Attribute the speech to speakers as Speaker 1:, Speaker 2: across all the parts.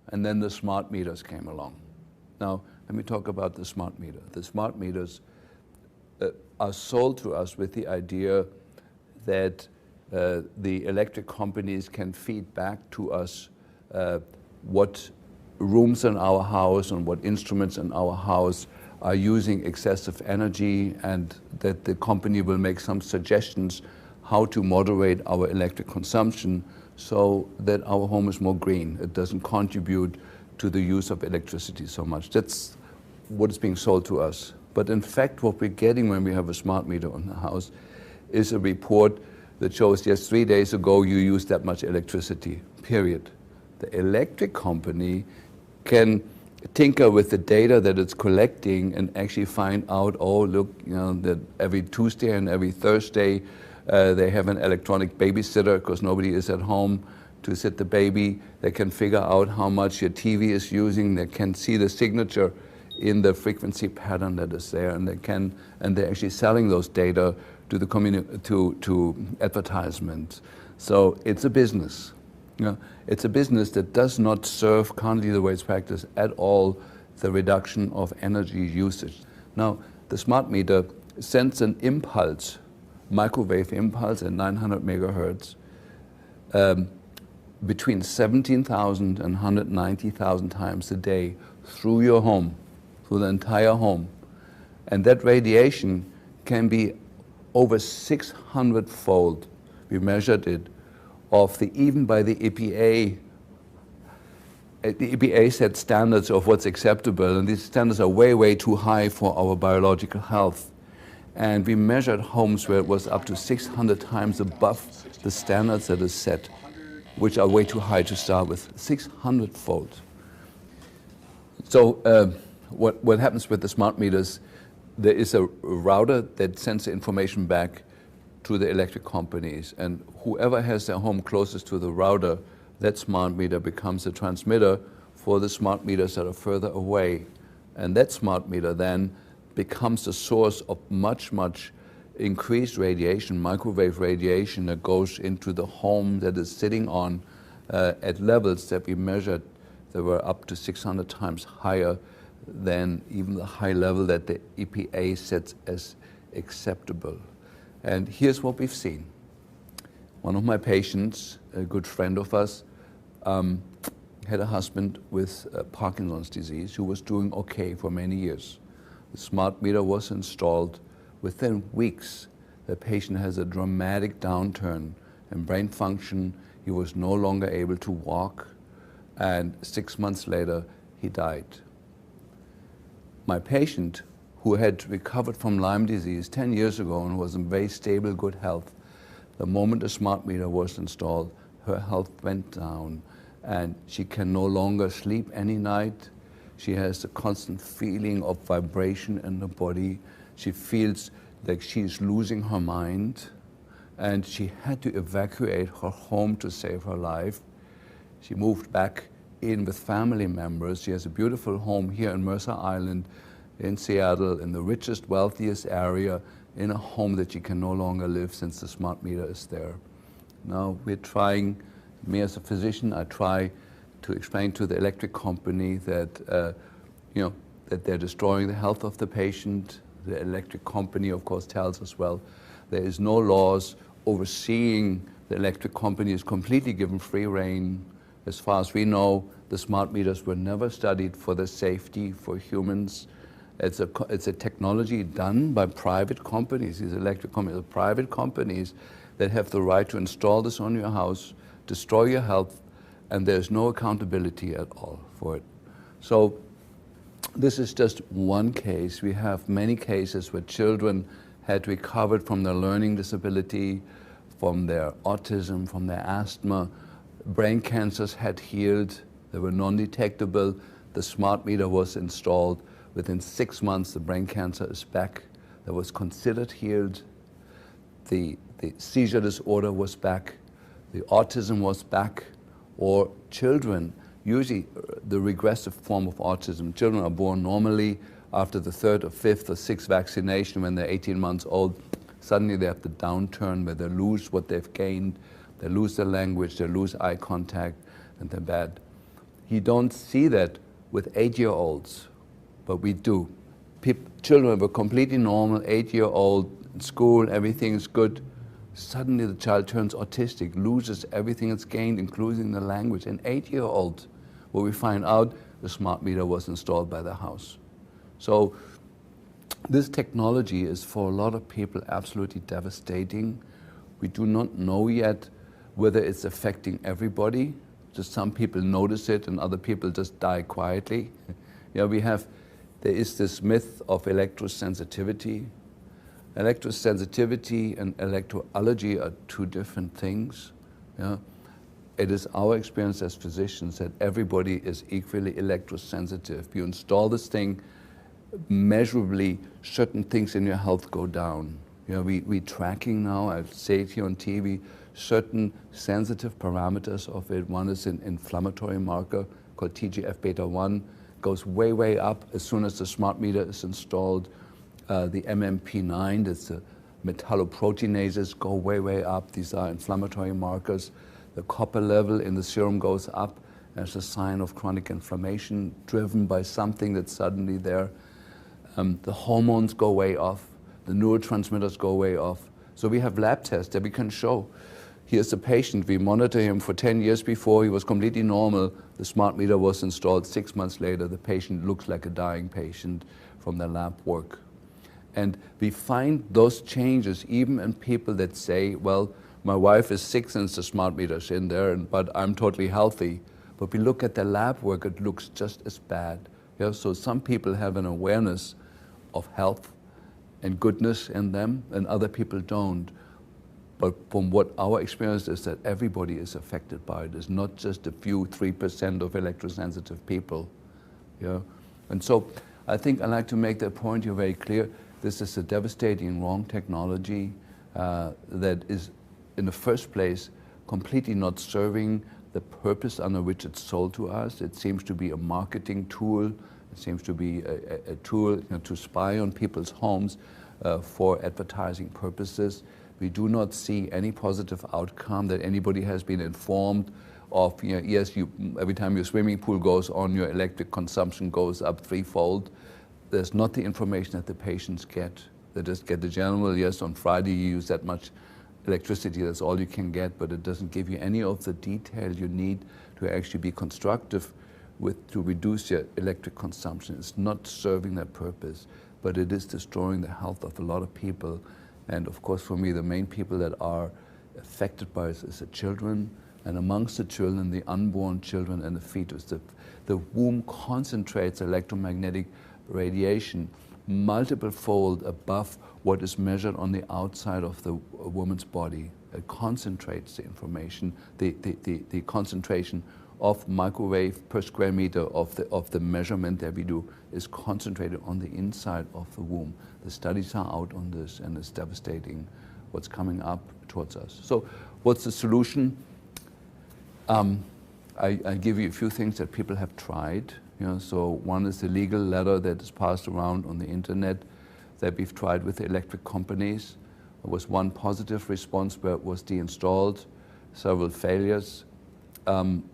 Speaker 1: And then the smart meters came along. Now, let me talk about the smart meter. The smart meters are sold to us with the idea that the electric companies can feed back to us what rooms in our house and what instruments in our house are using excessive energy, and that the company will make some suggestions how to moderate our electric consumption so that our home is more green. It doesn't contribute to the use of electricity so much. That's what is being sold to us. But in fact, what we're getting when we have a smart meter on the house is a report that shows, yes, 3 days ago you used that much electricity, period. The electric company can tinker with the data that it's collecting and actually find out, oh, look, that every Tuesday and every Thursday they have an electronic babysitter because nobody is at home to sit the baby. They can figure out how much your TV is using. They can see the signature in the frequency pattern that is there, and they're actually selling those data to the to advertisement. So it's a business. It's a business that does not serve currently the way it's practiced at all the reduction of energy usage. Now, the smart meter sends an impulse, microwave impulse at 900 megahertz, between 17,000 and 190,000 times a day through your home, through the entire home. And that radiation can be over 600-fold, we measured it, of even by the EPA. The EPA set standards of what's acceptable, and these standards are way, way too high for our biological health. And we measured homes where it was up to 600 times above the standards that is set, which are way too high to start with, 600-fold. So what happens with the smart meters, there is a router that sends the information back to the electric companies, and whoever has their home closest to the router, that smart meter becomes a transmitter for the smart meters that are further away. And that smart meter then becomes the source of much, much increased radiation, microwave radiation that goes into the home that is sitting on at levels that we measured that were up to 600 times higher than even the high level that the EPA sets as acceptable. And here's what we've seen. One of my patients, a good friend of us, had a husband with Parkinson's disease who was doing okay for many years. The smart meter was installed. Within weeks, the patient has a dramatic downturn in brain function. He was no longer able to walk, and 6 months later, he died. My patient, who had recovered from Lyme disease 10 years ago and was in very stable, good health, the moment the smart meter was installed, her health went down, and she can no longer sleep any night. She has a constant feeling of vibration in the body. She feels like she's losing her mind, and she had to evacuate her home to save her life. She moved back in with family members. She has a beautiful home here in Mercer Island in Seattle, in the richest, wealthiest area, in a home that she can no longer live since the smart meter is there. Now we're trying, me as a physician, I try to explain to the electric company that, that they're destroying the health of the patient. The electric company, of course, tells us, well, there is no laws overseeing the electric company is completely given free rein. As far as we know, the smart meters were never studied for the safety for humans. It's a technology done by private companies. These electric companies are private companies that have the right to install this on your house, destroy your health, and there's no accountability at all for it. So this is just one case. We have many cases where children had recovered from their learning disability, from their autism, from their asthma. Brain cancers had healed. They were non-detectable. The smart meter was installed. Within 6 months, the brain cancer is back. That was considered healed. The seizure disorder was back. The autism was back. Or children, usually the regressive form of autism, children are born normally. After the 3rd or 5th or 6th vaccination, when they're 18 months old, suddenly they have the downturn where they lose what they've gained. They lose their language, they lose eye contact, and they're bad. You don't see that with 8-year-olds, but we do. Children were completely normal, 8-year-old, in school, everything is good. Suddenly the child turns autistic, loses everything it's gained, including the language. An 8-year-old, where we find out the smart meter was installed by the house. So this technology is for a lot of people absolutely devastating. We do not know yet whether it's affecting everybody. Just some people notice it and other people just die quietly. There is this myth of electrosensitivity. Electrosensitivity and electroallergy are two different things. Yeah? It is our experience as physicians that everybody is equally electrosensitive. You install this thing, measurably certain things in your health go down. You know, we tracking now, I say it here on TV, certain sensitive parameters of it. One is an inflammatory marker called TGF-beta-1, goes way, way up as soon as the smart meter is installed. The MMP9, that's the metalloproteinases, go way, way up. These are inflammatory markers. The copper level in the serum goes up as a sign of chronic inflammation driven by something that's suddenly there. The hormones go way off. The neurotransmitters go way off. So we have lab tests that we can show. Here's a patient, we monitor him for 10 years before, he was completely normal. The smart meter was installed 6 months later. The patient looks like a dying patient from the lab work. And we find those changes even in people that say, well, my wife is sick since the smart meter's in there, but I'm totally healthy. But we look at the lab work, it looks just as bad. Yeah, so some people have an awareness of health and goodness in them, and other people don't. But from what our experience is that everybody is affected by it. It's not just a few 3% of electrosensitive people. Yeah? And so I think I like to make that point here very clear. This is a devastating wrong technology that is, in the first place, completely not serving the purpose under which it's sold to us. It seems to be a marketing tool. It seems to be a tool to spy on people's homes for advertising purposes. We do not see any positive outcome that anybody has been informed of. Yes, every time your swimming pool goes on, your electric consumption goes up threefold. There's not the information that the patients get. They just get the general, yes, on Friday you use that much electricity, that's all you can get, but it doesn't give you any of the detail you need to actually be constructive to reduce your electric consumption. It's not serving that purpose, but it is destroying the health of a lot of people. And of course, for me, the main people that are affected by it is the children, and amongst the children, the unborn children and the fetus. The womb concentrates electromagnetic radiation multiple fold above what is measured on the outside of the woman's body. It concentrates the information, the concentration of microwave per square meter of the measurement that we do is concentrated on the inside of the womb. The studies are out on this, and it's devastating what's coming up towards us. So what's the solution? I give you a few things that people have tried. So one is the legal letter that is passed around on the internet that we've tried with the electric companies. There was one positive response where it was deinstalled, several failures.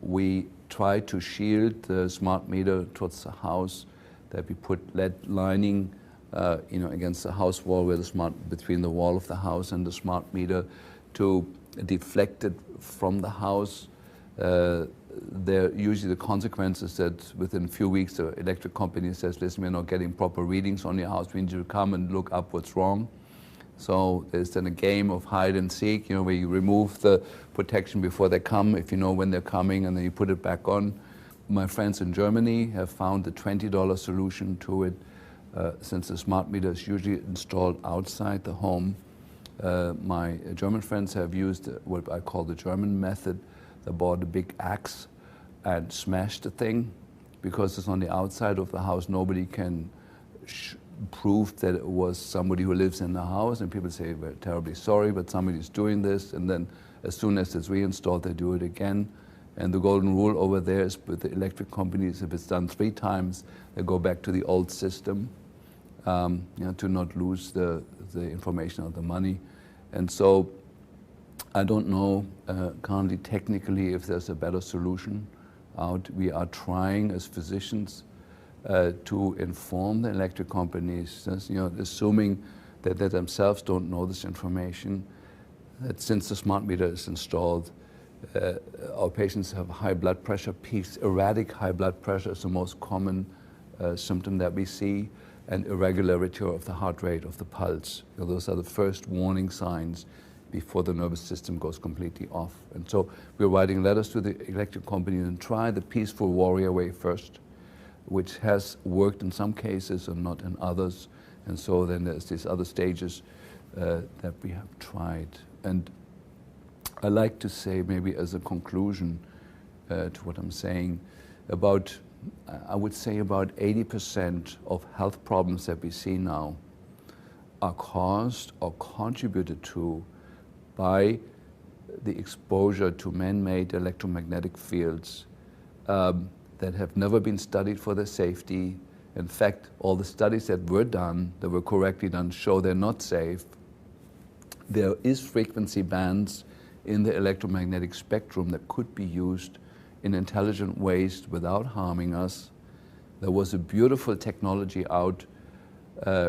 Speaker 1: We tried to shield the smart meter towards the house, that we put lead lining against the house wall, between the wall of the house and the smart meter, to deflect it from the house. Usually the consequence is that within a few weeks the electric company says, listen, we're not getting proper readings on your house, we need you to come and look up what's wrong. So there's then a game of hide and seek, where you remove the protection before they come, if you know when they're coming, and then you put it back on. My friends in Germany have found a $20 solution to it, since the smart meter is usually installed outside the home. My German friends have used what I call the German method. They bought a big axe and smashed the thing. Because it's on the outside of the house, nobody can prove that it was somebody who lives in the house, and people say, we're terribly sorry, but somebody's doing this, and then as soon as it's reinstalled, they do it again. And the golden rule over there is with the electric companies, if it's done 3 times, they go back to the old system, to not lose the information or the money. And so I don't know currently technically if there's a better solution. out. We are trying as physicians to inform the electric companies, assuming that they themselves don't know this information, that since the smart meter is installed, our patients have high blood pressure peaks. Erratic high blood pressure is the most common symptom that we see, and irregularity of the heart rate, of the pulse. Those are the first warning signs before the nervous system goes completely off. And so we're writing letters to the electric company and try the peaceful warrior way first, which has worked in some cases and not in others. And so then there's these other stages that we have tried. And I like to say, maybe as a conclusion to what I'm saying, I would say about 80% of health problems that we see now are caused or contributed to by the exposure to man-made electromagnetic fields that have never been studied for their safety. In fact, all the studies that were done, that were correctly done, show they're not safe. There is frequency bands in the electromagnetic spectrum that could be used in intelligent ways without harming us. There was a beautiful technology out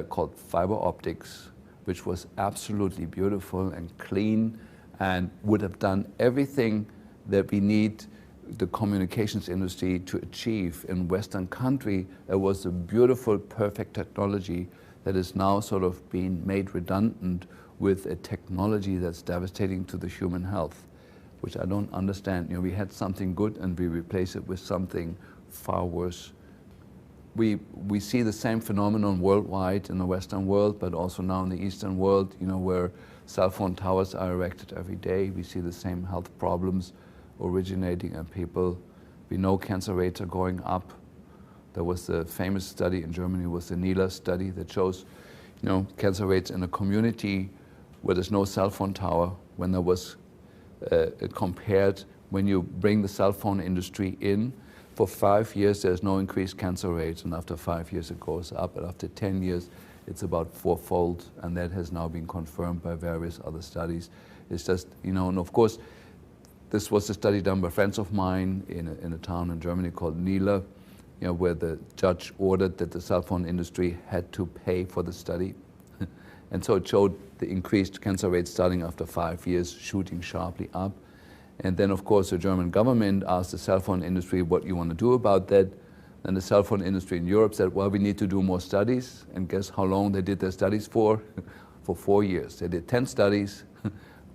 Speaker 1: called fiber optics, which was absolutely beautiful and clean and would have done everything that we need the communications industry to achieve. In Western country, there was a beautiful, perfect technology that is now sort of being made redundant with a technology that's devastating to the human health, which I don't understand. We had something good and we replace it with something far worse. We see the same phenomenon worldwide in the Western world, but also now in the Eastern world, where cell phone towers are erected every day. We see the same health problems originating in people. We know cancer rates are going up. There was a famous study in Germany, was the NILA study that shows, cancer rates in a community where there's no cell phone tower, when there was compared, when you bring the cell phone industry in, for 5 years there's no increased cancer rates, and after 5 years it goes up, and after 10 years it's about fourfold, and that has now been confirmed by various other studies. It's just, and of course, this was a study done by friends of mine in a town in Germany called Nila, where the judge ordered that the cell phone industry had to pay for the study. And so it showed the increased cancer rates starting after 5 years, shooting sharply up. And then, of course, the German government asked the cell phone industry what you want to do about that. And the cell phone industry in Europe said, well, we need to do more studies. And guess how long they did their studies for? For 4 years. They did 10 studies,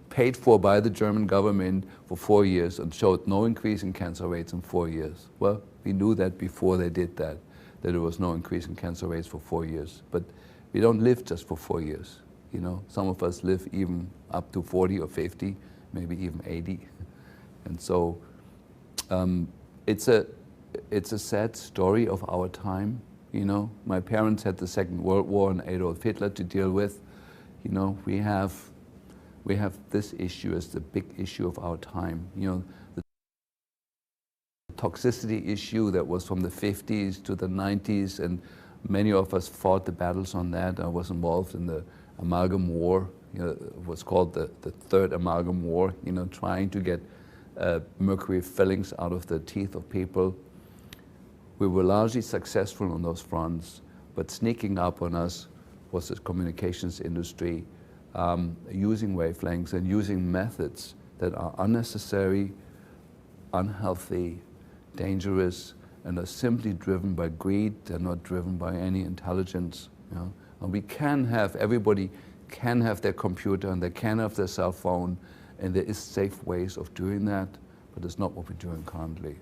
Speaker 1: paid for by the German government for 4 years, and showed no increase in cancer rates in 4 years. Well, we knew that before they did that there was no increase in cancer rates for 4 years. But we don't live just for 4 years. Some of us live even up to 40 or 50, maybe even 80. And so it's a sad story of our time. My parents had the Second World War and Adolf Hitler to deal with. We have this issue as the big issue of our time. The toxicity issue that was from the 50s to the 90s, and many of us fought the battles on that. I was involved in the amalgam war. It was called the Third Amalgam War, trying to get mercury fillings out of the teeth of people. We were largely successful on those fronts, but sneaking up on us was the communications industry, using wavelengths and using methods that are unnecessary, unhealthy, dangerous, and are simply driven by greed. They're not driven by any intelligence. And everybody can have their computer and they can have their cell phone, and there is safe ways of doing that, but it's not what we're doing currently.